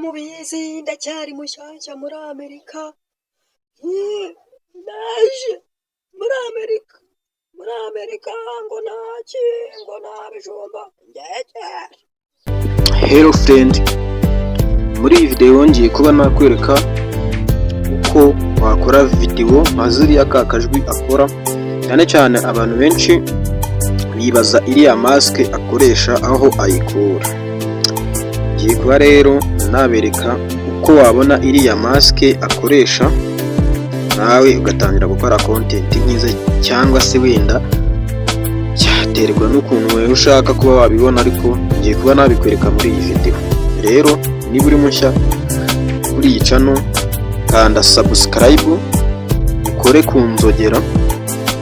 mubizi ndacyari mushyashya muri Amerika. Ndaje muri Amerika ngo nta bijumba ngegere. Hello friend, muri iyi video ngiye kuba nakwereka uko wakora video nka ziriya kakajwi akora, cyane cyane abantu benshi bibaza iriya mask akoresha aho ayikura. Ngiye kuba rero nabereka uko wabona iriya mask akoresha nawe ugatangira gukora content nkiza, cyangwa se wenda cyaterwa n'ukuntu wewe ushaka kuba wabibona, ariko ngiye kuba nabikwereka muri iyi video. Rero niba uri mushya kuri iyi channel kanda subscribe, ukore ku nzogera,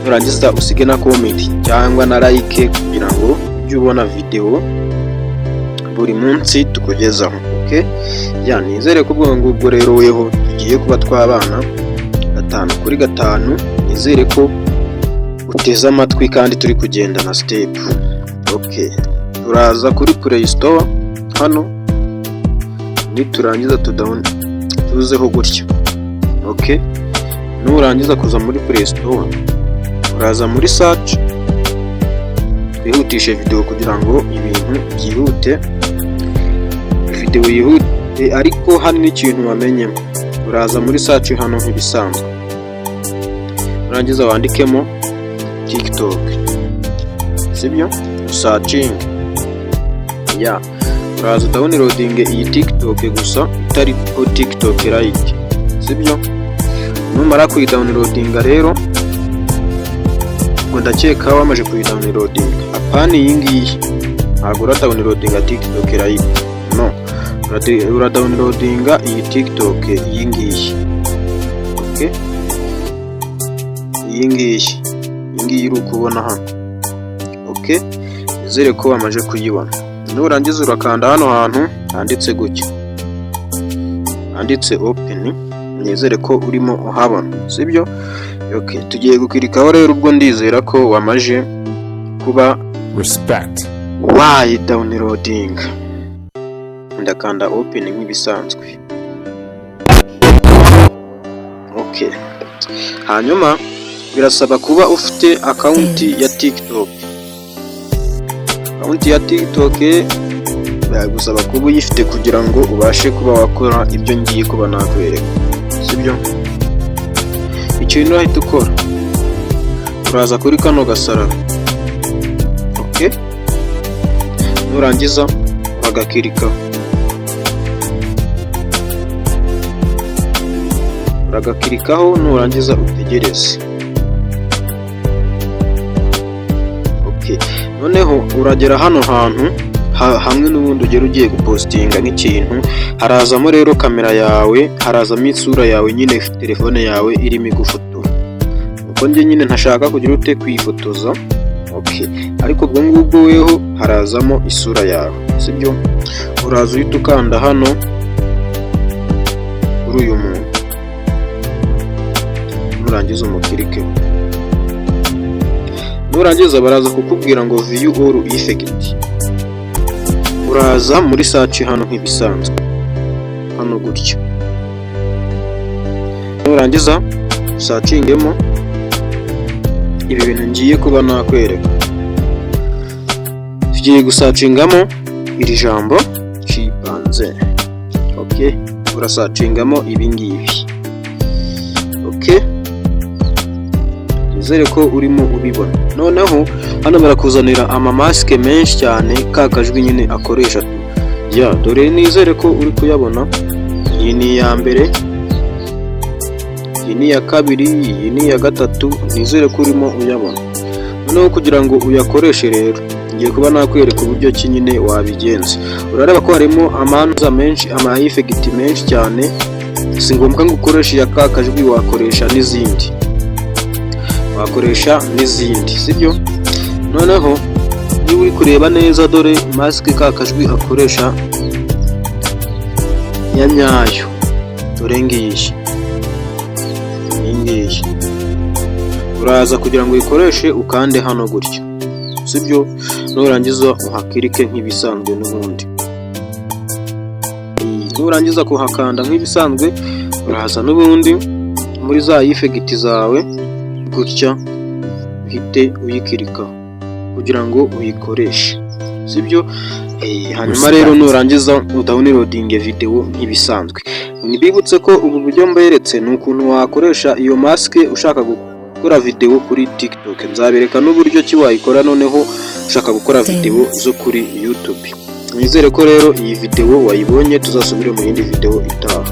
nurangiza usige na comment cyangwa na like kugira ngo ujye ubona video buri munsi tukugezaho. Okay, nizere ko ubwo rero weho tugiye kuba twabana 5 kuri 5. Nizere ko uteze amatwi kandi turi kugenda na step. Okay, turaza kuri Play Store hano, niturangiza tuzeho gutya. Okay, nurangiza kuza muri Play Store uraza muri search, twihutishe video kugira ngo ibintu byihute, video yihute. Ariko hano n'ikintu wamenye, uraza muri search hano nk'ibisanzwe, urangiza wandikemo TikTok, sibyo? Searching uraza downloading iyi TikTok gusa, itari ko TikTok Lite, sibyo? Numara kuyidownloadinga rero, ngo ndakeka wamaje kuyidownloading. Apana iyi ngiyi, ntabwo uradownloadinga TikTok Lite, no, uradownloadinga iyi TikTok iyi ngiyi. Okay, iyi ngiyi uri kubona hano. Okay, nizere ko wamaje kuyibona. Nurangiza urakanda hano hantu handitse gutya, handitse open, nizere ko urimo uhabona, sibyo? Okay, tugiye gukirikaho rero. Ubwo ndizera ko wamaje kuba respect wayi downloading. Ndakanda open nk'ibisanzwe. Okay, hanyuma birasaba kuba ufite account ya TikTok. Account ya TikTok biragusaba kuba uyifite kugira ngo ubashe kuba wakora ibyo ngiye kuba nakwereka, sibyo? Ikintu ahita ukora, uraza kuri kano gasaraba. Okay, nurangiza uragakirikaho, nurangiza utegereze. Okay, noneho uragera hano hantu hamwe n'ubundi ugera ugiye gupostinga nk'ikintu, harazamo rero kamera yawe, harazamo isura yawe nyine, telefone yawe irimo igufotora. Uko njye nyine ntashaka kugira ute kwifotoza. Okay, ariko ubwo ngubwo weho harazamo isura yawe, sibyo? Uraza uhita ukanda hano kuri uyu muntu, nurangiza umukirikeho. Nurangiza baraza kukubwira ngo view all effect. Uraza muri search hano nk'ibisanzwe, hano gutya. Nurangiza searchingemo ibi bintu ngiye kuba nakwereka. Tugiye gusearchingamo iri jambo chimpanzee. Okay, urasearchingamo ibi ngibi. Okay, nizere ko urimo ubibona. Noneho hano barakuzanira amamaske menshi cyane, kakajwi nyine akoresha. Dore nizere ko uri kuyabona. Iyi ni iya mbere, iyi ni iya kabiri, iyi ni iya gatatu, nizere ko urimo uyabona. Noneho kugira ngo uyakoreshe rero, ngiye kuba nakwereka uburyo ki nyine wabigenza. Urareba ko harimo amanza menshi, ama effect menshi cyane. Si ngombwa ngo ukoreshe ya kakajwi, wakoresha n'izindi, sibyo? Noneho niba uri kureba neza, dore mask kakajwi akoresha ya nyayo, dore ngiyi. Uraza kugira ngo uyikoreshe ukande hano gutya, sibyo? Nurangiza uhakirike nk'ibisanzwe n'ubundi. nurangiza kuhakanda nk'ibisanzwe uraza n'ubundi muri za ifegiti zawe gutya uhite uyikirika kugira ngo uyikoreshe, sibyo? Hanyuma rero nurangiza udownloadinge video nk'ibisanzwe. Nibibutse ko ubu buryo mberetse ni ukuntu wakoresha iyo mask ushaka gukora video kuri TikTok. Nzabereka n'uburyo ki wayikora noneho ushaka gukora video zo kuri YouTube. Nizere ko rero iyi video wayibonye, tuzasubire mu yindi video itaha.